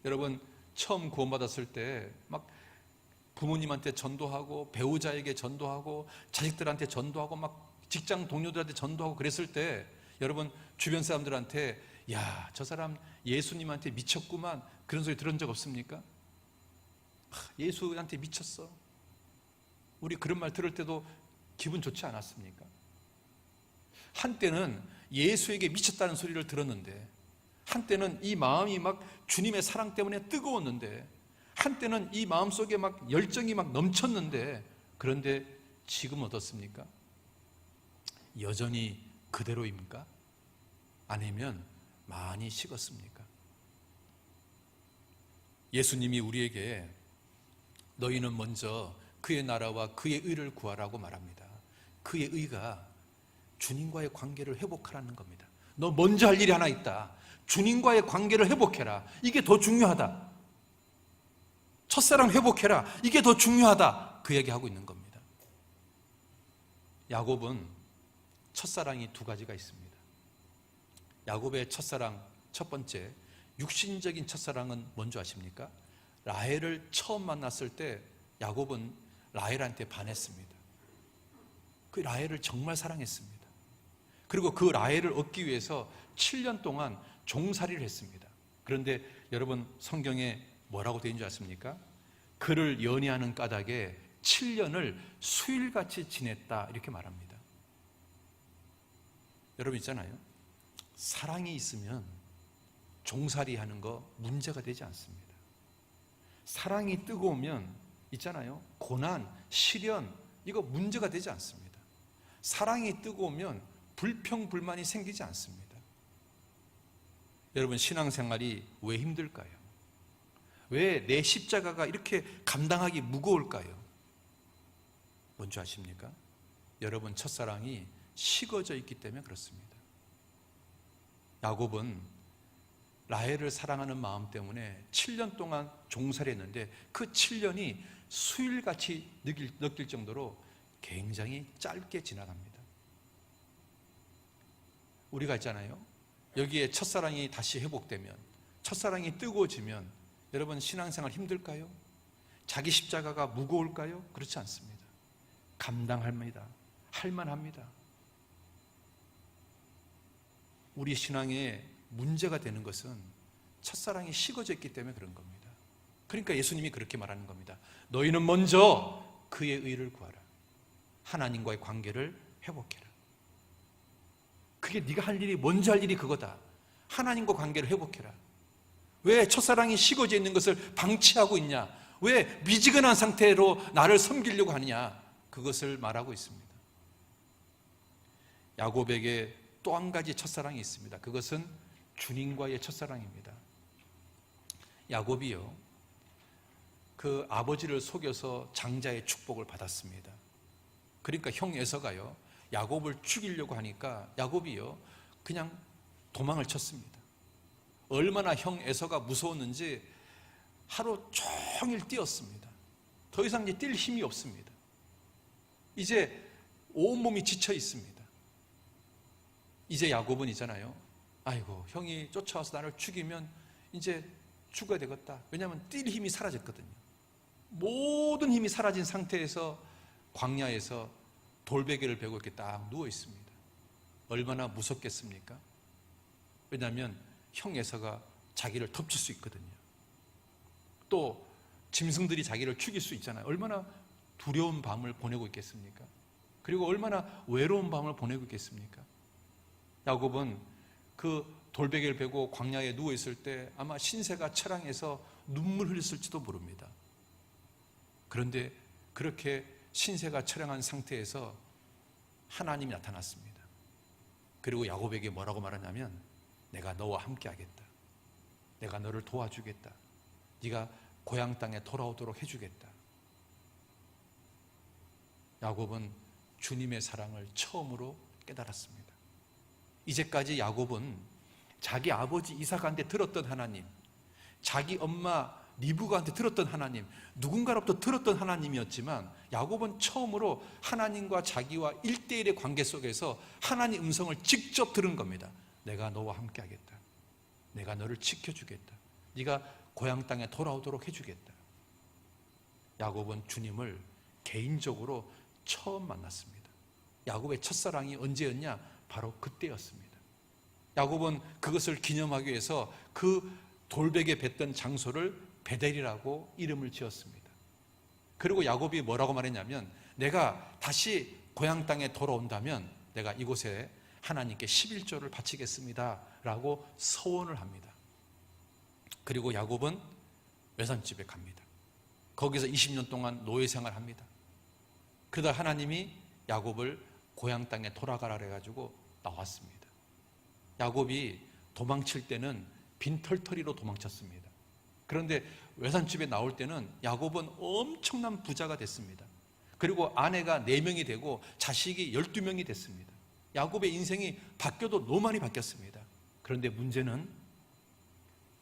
여러분 처음 구원받았을 때 막 부모님한테 전도하고 배우자에게 전도하고 자식들한테 전도하고 막 직장 동료들한테 전도하고 그랬을 때 여러분 주변 사람들한테 야, 저 사람 예수님한테 미쳤구만 그런 소리 들은 적 없습니까? 예수한테 미쳤어. 우리 그런 말 들을 때도 기분 좋지 않았습니까? 한때는 예수에게 미쳤다는 소리를 들었는데, 한때는 이 마음이 막 주님의 사랑 때문에 뜨거웠는데, 한때는 이 마음속에 막 열정이 막 넘쳤는데, 그런데 지금 어떻습니까? 여전히 그대로입니까? 아니면 많이 식었습니까? 예수님이 우리에게 너희는 먼저 그의 나라와 그의 의를 구하라고 말합니다. 그의 의가 주님과의 관계를 회복하라는 겁니다. 너 먼저 할 일이 하나 있다. 주님과의 관계를 회복해라. 이게 더 중요하다. 첫사랑 회복해라. 이게 더 중요하다. 그 얘기하고 있는 겁니다. 야곱은 첫사랑이 두 가지가 있습니다. 야곱의 첫사랑 첫 번째, 육신적인 첫사랑은 뭔지 아십니까? 라헬을 처음 만났을 때 야곱은 라헬한테 반했습니다. 그 라헬을 정말 사랑했습니다. 그리고 그 라헬을 얻기 위해서 7년 동안 종살이를 했습니다. 그런데 여러분 성경에 뭐라고 되어 있는 줄 아십니까? 그를 연애하는 까닭에 7년을 수일같이 지냈다 이렇게 말합니다. 여러분 있잖아요, 사랑이 있으면 종살이 하는 거 문제가 되지 않습니다. 사랑이 뜨거우면 있잖아요, 고난, 시련 이거 문제가 되지 않습니다. 사랑이 뜨거우면 불평불만이 생기지 않습니다. 여러분 신앙생활이 왜 힘들까요? 왜 내 십자가가 이렇게 감당하기 무거울까요? 뭔지 아십니까? 여러분 첫사랑이 식어져 있기 때문에 그렇습니다. 야곱은 라헬을 사랑하는 마음 때문에 7년 동안 종살이했는데 그 7년이 수일같이 느낄 정도로 굉장히 짧게 지나갑니다. 우리가 있잖아요, 여기에 첫사랑이 다시 회복되면, 첫사랑이 뜨거워지면 여러분 신앙생활 힘들까요? 자기 십자가가 무거울까요? 그렇지 않습니다. 감당합니다. 할만합니다. 우리 신앙에 문제가 되는 것은 첫사랑이 식어져 있기 때문에 그런 겁니다. 그러니까 예수님이 그렇게 말하는 겁니다. 너희는 먼저 그의 의를 구하라. 하나님과의 관계를 회복해라. 그게 네가 할 일이, 먼저 할 일이 그거다. 하나님과 관계를 회복해라. 왜 첫사랑이 식어져 있는 것을 방치하고 있냐? 왜 미지근한 상태로 나를 섬기려고 하느냐? 그것을 말하고 있습니다. 야곱에게 또 한 가지 첫사랑이 있습니다. 그것은 주님과의 첫사랑입니다. 야곱이요, 그 아버지를 속여서 장자의 축복을 받았습니다. 그러니까 형 에서가요 야곱을 죽이려고 하니까 야곱이요 그냥 도망을 쳤습니다. 얼마나 형 에서가 무서웠는지 하루 종일 뛰었습니다. 더 이상 이제 뛸 힘이 없습니다. 이제 온몸이 지쳐 있습니다. 이제 야곱은 있잖아요, 아이고 형이 쫓아와서 나를 죽이면 이제 죽어야 되겠다. 왜냐하면 뛸 힘이 사라졌거든요. 모든 힘이 사라진 상태에서 광야에서 돌베개를 베고 이렇게 딱 누워 있습니다. 얼마나 무섭겠습니까? 왜냐하면 형 에서가 자기를 덮칠 수 있거든요. 또 짐승들이 자기를 죽일 수 있잖아요. 얼마나 두려운 밤을 보내고 있겠습니까? 그리고 얼마나 외로운 밤을 보내고 있겠습니까? 야곱은 그 돌베개를 베고 광야에 누워 있을 때 아마 신세가 처량해서 눈물 흘렸을지도 모릅니다. 그런데 그렇게 신세가 처량한 상태에서 하나님이 나타났습니다. 그리고 야곱에게 뭐라고 말하냐면, 내가 너와 함께 하겠다. 내가 너를 도와주겠다. 네가 고향 땅에 돌아오도록 해주겠다. 야곱은 주님의 사랑을 처음으로 깨달았습니다. 이제까지 야곱은 자기 아버지 이삭한테 들었던 하나님, 자기 엄마 리브가한테 들었던 하나님, 누군가로부터 들었던 하나님이었지만 야곱은 처음으로 하나님과 자기와 1대1의 관계 속에서 하나님 음성을 직접 들은 겁니다. 내가 너와 함께 하겠다. 내가 너를 지켜주겠다. 네가 고향 땅에 돌아오도록 해주겠다. 야곱은 주님을 개인적으로 처음 만났습니다. 야곱의 첫사랑이 언제였냐? 바로 그때였습니다. 야곱은 그것을 기념하기 위해서 그 돌베개 뱉던 장소를 베델이라고 이름을 지었습니다. 그리고 야곱이 뭐라고 말했냐면, 내가 다시 고향 땅에 돌아온다면 내가 이곳에 하나님께 11조를 바치겠습니다 라고 서원을 합니다. 그리고 야곱은 외삼집에 갑니다. 거기서 20년 동안 노예 생활합니다. 그러다 하나님이 야곱을 고향 땅에 돌아가라 해가지고 나왔습니다. 야곱이 도망칠 때는 빈털터리로 도망쳤습니다. 그런데 외삼집에 나올 때는 야곱은 엄청난 부자가 됐습니다. 그리고 아내가 4명이 되고 자식이 12명이 됐습니다. 야곱의 인생이 바뀌어도 너무 많이 바뀌었습니다. 그런데 문제는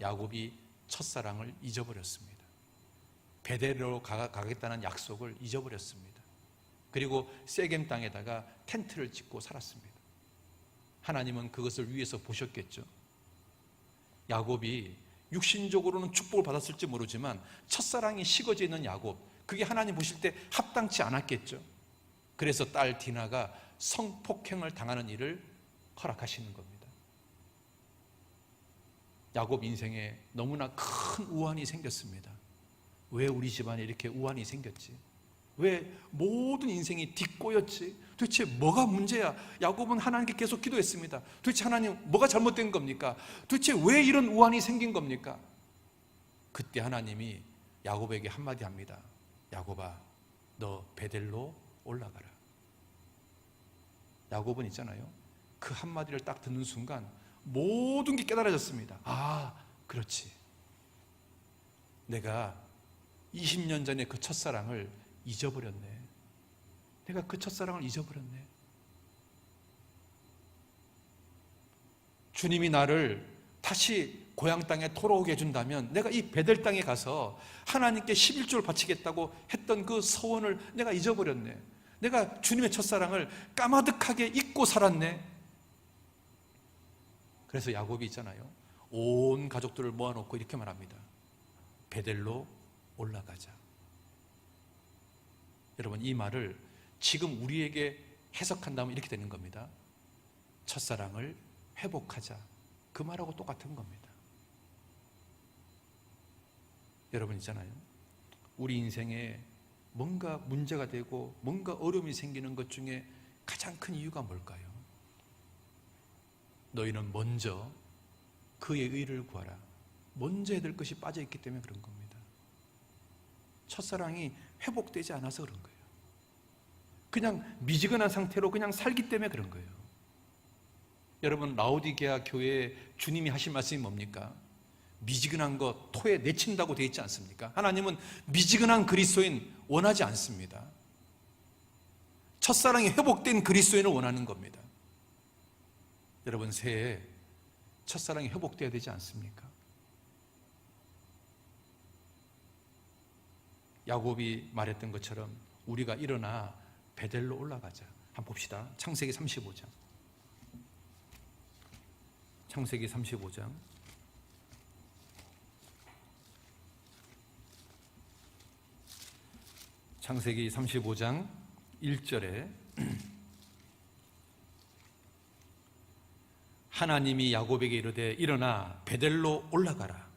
야곱이 첫사랑을 잊어버렸습니다. 베델로 가겠다는 약속을 잊어버렸습니다. 그리고 세겜 땅에다가 텐트를 짓고 살았습니다. 하나님은 그것을 위해서 보셨겠죠. 야곱이 육신적으로는 축복을 받았을지 모르지만 첫사랑이 식어져 있는 야곱, 그게 하나님 보실 때 합당치 않았겠죠. 그래서 딸 디나가 성폭행을 당하는 일을 허락하시는 겁니다. 야곱 인생에 너무나 큰 우환이 생겼습니다. 왜 우리 집안에 이렇게 우환이 생겼지? 왜 모든 인생이 뒷꼬였지? 도대체 뭐가 문제야? 야곱은 하나님께 계속 기도했습니다. 도대체 하나님 뭐가 잘못된 겁니까? 도대체 왜 이런 우환이 생긴 겁니까? 그때 하나님이 야곱에게 한마디 합니다. 야곱아, 너 베델로 올라가라. 야곱은 있잖아요, 그 한마디를 딱 듣는 순간 모든 게 깨달아졌습니다. 아, 그렇지, 내가 20년 전에 그 첫사랑을 잊어버렸네. 내가 그 첫사랑을 잊어버렸네. 주님이 나를 다시 고향 땅에 돌아오게 해준다면 내가 이 베델 땅에 가서 하나님께 11조를 바치겠다고 했던 그 서원을 내가 잊어버렸네. 내가 주님의 첫사랑을 까마득하게 잊고 살았네. 그래서 야곱이 있잖아요, 온 가족들을 모아놓고 이렇게 말합니다. 베델로 올라가자. 여러분, 이 말을 지금 우리에게 해석한다면 이렇게 되는 겁니다. 첫사랑을 회복하자. 그 말하고 똑같은 겁니다. 여러분 있잖아요, 우리 인생에 뭔가 문제가 되고 뭔가 어려움이 생기는 것 중에 가장 큰 이유가 뭘까요? 너희는 먼저 그의 의를 구하라. 먼저 해야 될 것이 빠져있기 때문에 그런 겁니다. 첫사랑이 회복되지 않아서 그런 거예요. 그냥 미지근한 상태로 그냥 살기 때문에 그런 거예요. 여러분, 라오디게아 교회에 주님이 하신 말씀이 뭡니까? 미지근한 거 토에 내친다고 되어 있지 않습니까? 하나님은 미지근한 그리스도인 원하지 않습니다. 첫사랑이 회복된 그리스도인을 원하는 겁니다. 여러분, 새해에 첫사랑이 회복되어야 되지 않습니까? 야곱이 말했던 것처럼 우리가 일어나 베델로 올라가자. 한번 봅시다. 창세기 35장. 창세기 35장. 창세기 35장 1절에 하나님이 야곱에게 이르되 일어나 베델로 올라가라.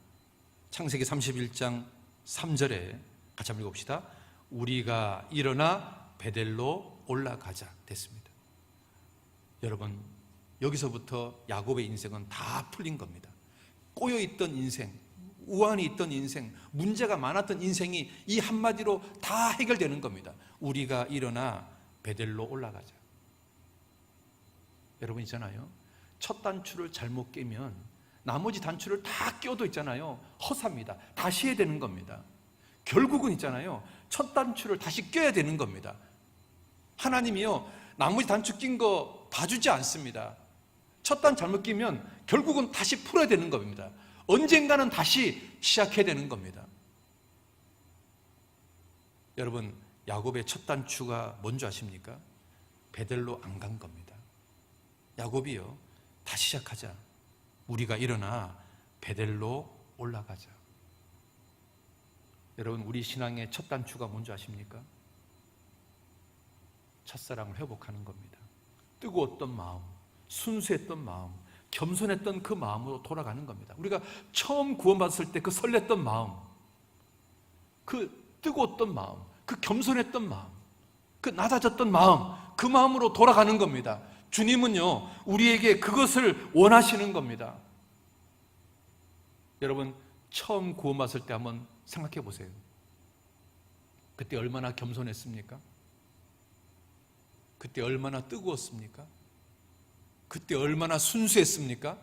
창세기 31장 3절에 같이 한번 읽어봅시다. 우리가 일어나 베델로 올라가자 됐습니다. 여러분, 여기서부터 야곱의 인생은 다 풀린 겁니다. 꼬여있던 인생, 우환이 있던 인생, 문제가 많았던 인생이 이 한마디로 다 해결되는 겁니다. 우리가 일어나 베델로 올라가자. 여러분 있잖아요, 첫 단추를 잘못 깨면 나머지 단추를 다 껴도 있잖아요, 허사입니다. 다시 해야 되는 겁니다. 결국은 있잖아요, 첫 단추를 다시 껴야 되는 겁니다. 하나님이요, 나머지 단추 낀 거 봐주지 않습니다. 첫 단 잘못 끼면 결국은 다시 풀어야 되는 겁니다. 언젠가는 다시 시작해야 되는 겁니다. 여러분, 야곱의 첫 단추가 뭔지 아십니까? 베델로 안 간 겁니다. 야곱이요, 다시 시작하자. 우리가 일어나 베델로 올라가자. 여러분, 우리 신앙의 첫 단추가 뭔지 아십니까? 첫사랑을 회복하는 겁니다. 뜨거웠던 마음, 순수했던 마음, 겸손했던 그 마음으로 돌아가는 겁니다. 우리가 처음 구원받았을 때 그 설렜던 마음, 그 뜨거웠던 마음, 그 겸손했던 마음, 그 낮아졌던 마음, 그 마음으로 돌아가는 겁니다. 주님은요, 우리에게 그것을 원하시는 겁니다. 여러분, 처음 구원받았을 때 한번 생각해 보세요. 그때 얼마나 겸손했습니까? 그때 얼마나 뜨거웠습니까? 그때 얼마나 순수했습니까?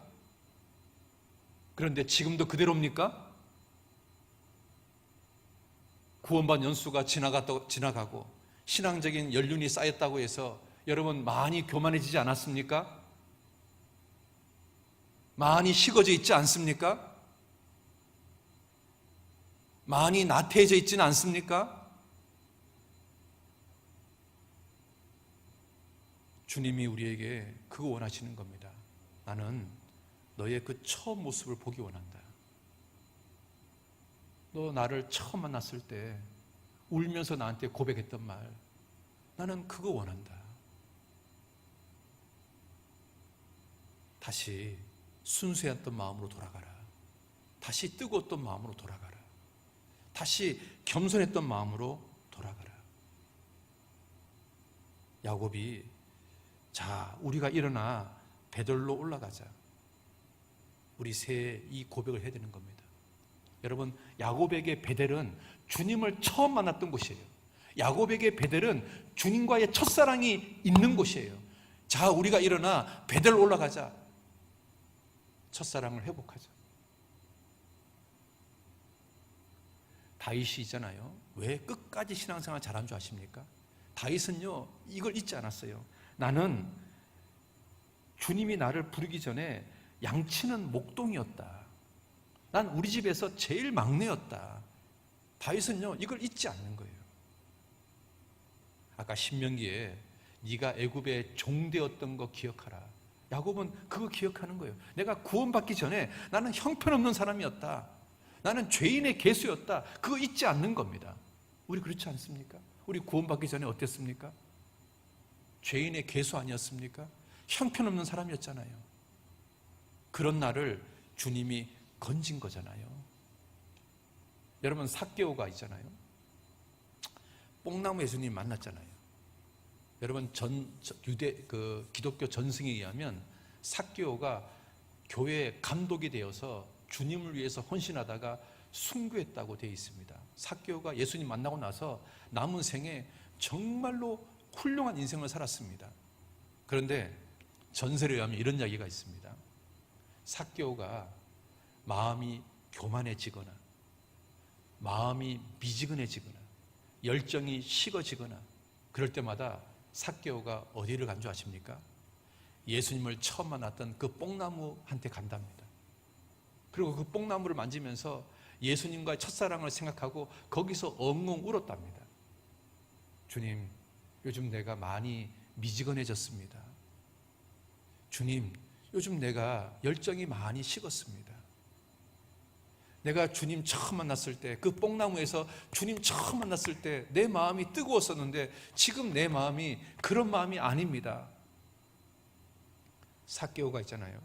그런데 지금도 그대로입니까? 구원받은 연수가 지나가고 신앙적인 연륜이 쌓였다고 해서 여러분 많이 교만해지지 않았습니까? 많이 식어져 있지 않습니까? 많이 나태해져 있지는 않습니까? 주님이 우리에게 그거 원하시는 겁니다. 나는 너의 그 처음 모습을 보기 원한다. 너 나를 처음 만났을 때 울면서 나한테 고백했던 말, 나는 그거 원한다. 다시 순수했던 마음으로 돌아가라. 다시 뜨거웠던 마음으로 돌아가라. 다시 겸손했던 마음으로 돌아가라. 야곱이, 자, 우리가 일어나 베들로 올라가자. 우리 새 이 고백을 해야 되는 겁니다. 여러분, 야곱에게 베델은 주님을 처음 만났던 곳이에요. 야곱에게 베델은 주님과의 첫사랑이 있는 곳이에요. 자, 우리가 일어나 베델 올라가자. 첫사랑을 회복하자. 다윗이 있잖아요. 왜 끝까지 신앙생활 잘한 줄 아십니까? 다윗은요, 이걸 잊지 않았어요. 나는 주님이 나를 부르기 전에 양치는 목동이었다. 난 우리 집에서 제일 막내였다. 다윗은요, 이걸 잊지 않는 거예요. 아까 신명기에 네가 애굽의 종되었던 거 기억하라. 야곱은 그거 기억하는 거예요. 내가 구원받기 전에 나는 형편없는 사람이었다. 나는 죄인의 개수였다. 그거 잊지 않는 겁니다. 우리 그렇지 않습니까? 우리 구원받기 전에 어땠습니까? 죄인의 개수 아니었습니까? 형편없는 사람이었잖아요. 그런 나를 주님이 건진 거잖아요. 여러분, 삭개오가 있잖아요. 뽕나무 예수님 만났잖아요. 여러분, 기독교 전승에 의하면 삭개오가 교회 감독이 되어서 주님을 위해서 헌신하다가 순교했다고 되어 있습니다. 삭개오가 예수님 만나고 나서 남은 생에 정말로 훌륭한 인생을 살았습니다. 그런데 전설에 의하면 이런 이야기가 있습니다. 삭개오가 마음이 교만해지거나 마음이 미지근해지거나 열정이 식어지거나 그럴 때마다 삭개오가 어디를 간 줄 아십니까? 예수님을 처음 만났던 그 뽕나무한테 간답니다. 그리고 그 뽕나무를 만지면서 예수님과의 첫사랑을 생각하고 거기서 엉엉 울었답니다. 주님, 요즘 내가 많이 미지근해졌습니다. 주님, 요즘 내가 열정이 많이 식었습니다. 내가 주님 처음 만났을 때, 그 뽕나무에서 주님 처음 만났을 때 내 마음이 뜨거웠었는데 지금 내 마음이 그런 마음이 아닙니다. 삭개오가 있잖아요.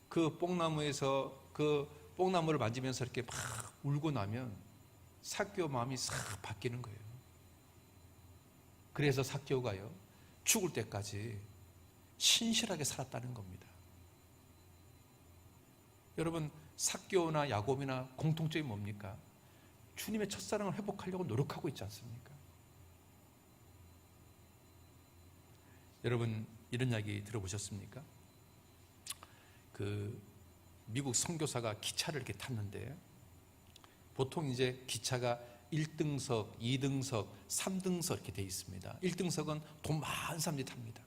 그 뽕나무에서 그 뽕나무를 만지면서 이렇게 막 울고 나면 삭개오 마음이 싹 바뀌는 거예요. 그래서 삭개오가요, 죽을 때까지 신실하게 살았다는 겁니다. 여러분, 삭개오나 야곱이나 공통점이 뭡니까? 주님의 첫사랑을 회복하려고 노력하고 있지 않습니까? 여러분, 이런 이야기 들어보셨습니까? 그 미국 선교사가 기차를 이렇게 탔는데 보통 이제 기차가 1등석, 2등석, 3등석 이렇게 되어 있습니다. 1등석은 돈 많은 사람들이 탑니다.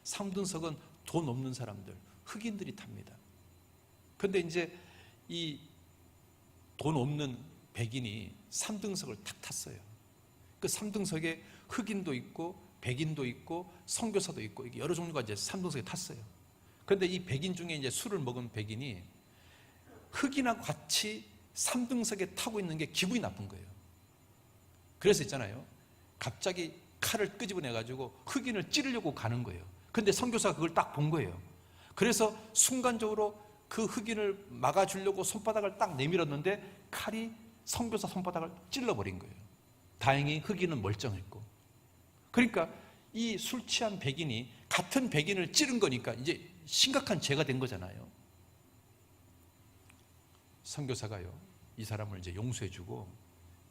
3등석은 돈 없는 사람들, 흑인들이 탑니다. 그런데 이제 이 돈 없는 백인이 3등석을 탁 탔어요. 그 3등석에 흑인도 있고 백인도 있고 선교사도 있고 이게 여러 종류가 이제 3등석에 탔어요. 그런데 이 백인 중에 이제 술을 먹은 백인이 흑인하고 같이 3등석에 타고 있는 게 기분이 나쁜 거예요. 그래서 있잖아요, 갑자기 칼을 끄집어내가지고 흑인을 찌르려고 가는 거예요. 근데 선교사가 그걸 딱 본 거예요. 그래서 순간적으로 그 흑인을 막아주려고 손바닥을 딱 내밀었는데 칼이 선교사 손바닥을 찔러버린 거예요. 다행히 흑인은 멀쩡했고. 그러니까 이 술 취한 백인이 같은 백인을 찌른 거니까 이제 심각한 죄가 된 거잖아요. 선교사가요, 이 사람을 이제 용서해주고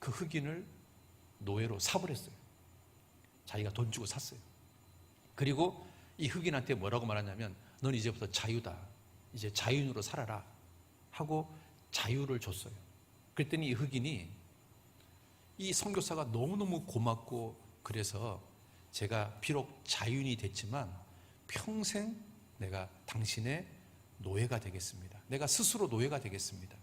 그 흑인을 노예로 사버렸어요. 자기가 돈 주고 샀어요. 그리고 이 흑인한테 뭐라고 말하냐면, 넌 이제부터 자유다, 이제 자유인으로 살아라 하고 자유를 줬어요. 그랬더니 이 흑인이 이 선교사가 너무너무 고맙고, 그래서 제가 비록 자유인이 됐지만 평생 내가 당신의 노예가 되겠습니다. 내가 스스로 노예가 되겠습니다.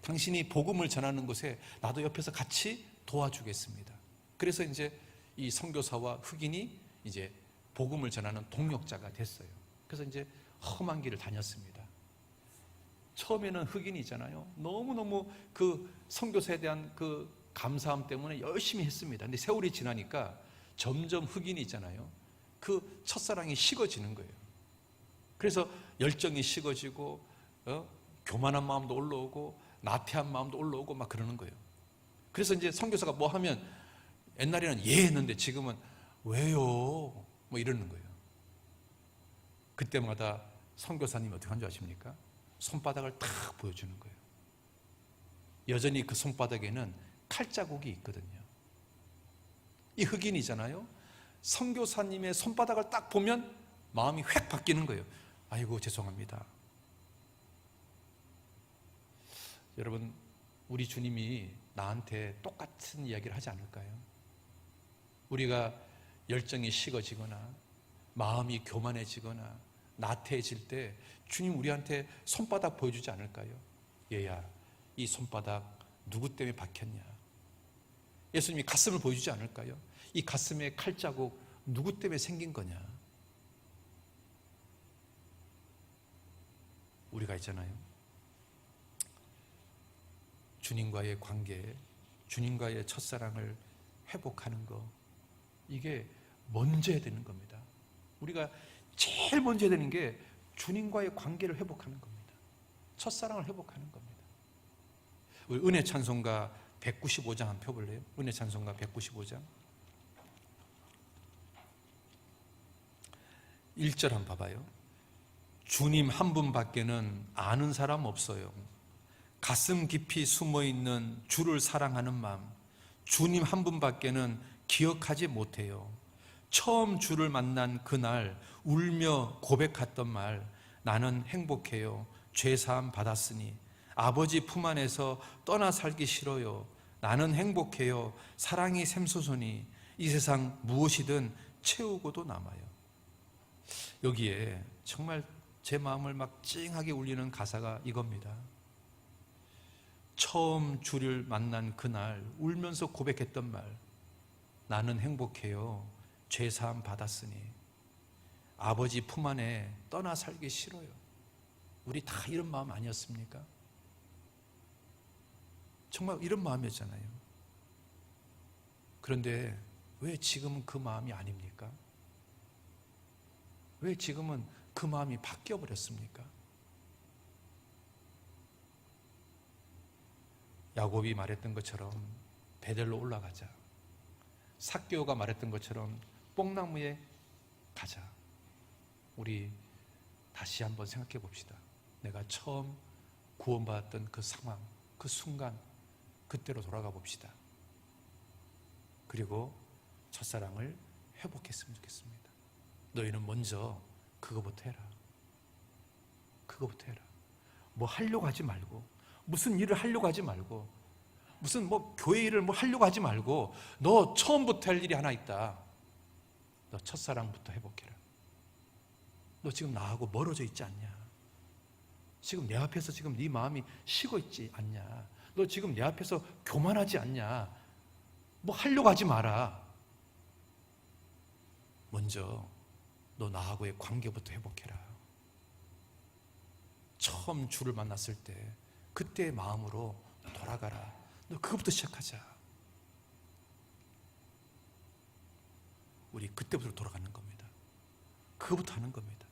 당신이 복음을 전하는 것에 나도 옆에서 같이 도와주겠습니다. 그래서 이제 이 선교사와 흑인이 이제 복음을 전하는 동역자가 됐어요. 그래서 이제 험한 길을 다녔습니다. 처음에는 흑인이잖아요. 너무너무 그 선교사에 대한 그 감사함 때문에 열심히 했습니다. 근데 세월이 지나니까 점점 흑인이 있잖아요, 그 첫사랑이 식어지는 거예요. 그래서 열정이 식어지고 교만한 마음도 올라오고 나태한 마음도 올라오고 막 그러는 거예요. 그래서 이제 선교사가 뭐 하면 옛날에는 예 했는데 지금은 왜요? 뭐 이러는 거예요. 그때마다 선교사님이 어떻게 한 줄 아십니까? 손바닥을 탁 보여주는 거예요. 여전히 그 손바닥에는 칼자국이 있거든요. 이 흑인이잖아요. 선교사님의 손바닥을 딱 보면 마음이 획 바뀌는 거예요. 아이고 죄송합니다. 여러분, 우리 주님이 나한테 똑같은 이야기를 하지 않을까요? 우리가 열정이 식어지거나 마음이 교만해지거나 나태해질 때 주님 우리한테 손바닥 보여주지 않을까요? 얘야, 이 손바닥 누구 때문에 박혔냐? 예수님이 가슴을 보여주지 않을까요? 이 가슴에 칼자국 누구 때문에 생긴 거냐? 우리가 있잖아요, 주님과의 관계, 주님과의 첫사랑을 회복하는 거, 이게 먼저 해야 되는 겁니다. 우리가 제일 먼저 해야 되는 게 주님과의 관계를 회복하는 겁니다. 첫사랑을 회복하는 겁니다. 우리 은혜 찬송가 195장 한번 펴볼래요? 은혜 찬송가 195장 1절 한번 봐봐요. 주님 한 분밖에는 아는 사람 없어요. 가슴 깊이 숨어있는 주를 사랑하는 마음, 주님 한 분밖에는 기억하지 못해요. 처음 주를 만난 그날 울며 고백했던 말, 나는 행복해요. 죄사함 받았으니 아버지 품 안에서 떠나 살기 싫어요. 나는 행복해요. 사랑이 샘솟으니 이 세상 무엇이든 채우고도 남아요. 여기에 정말 제 마음을 막 찡하게 울리는 가사가 이겁니다. 처음 주를 만난 그날 울면서 고백했던 말, 나는 행복해요. 죄사함 받았으니 아버지 품 안에 떠나 살기 싫어요. 우리 다 이런 마음 아니었습니까? 정말 이런 마음이었잖아요. 그런데 왜 지금은 그 마음이 아닙니까? 왜 지금은 그 마음이 바뀌어 버렸습니까? 야곱이 말했던 것처럼 베델로 올라가자. 삭개오가 말했던 것처럼 뽕나무에 가자. 우리 다시 한번 생각해 봅시다. 내가 처음 구원받았던 그 상황, 그 순간, 그때로 돌아가 봅시다. 그리고 첫사랑을 회복했으면 좋겠습니다. 너희는 먼저 그거부터 해라. 그거부터 해라. 뭐 하려고 하지 말고, 무슨 일을 하려고 하지 말고, 무슨 뭐 교회 일을 뭐 하려고 하지 말고, 너 처음부터 할 일이 하나 있다. 너 첫사랑부터 회복해라. 너 지금 나하고 멀어져 있지 않냐? 지금 내 앞에서 지금 네 마음이 식어 있지 않냐? 너 지금 내 앞에서 교만하지 않냐? 뭐 하려고 하지 마라. 먼저 너 나하고의 관계부터 회복해라. 처음 주를 만났을 때 그때의 마음으로 돌아가라. 너 그것부터 시작하자. 우리 그때부터 돌아가는 겁니다. 그거부터 하는 겁니다.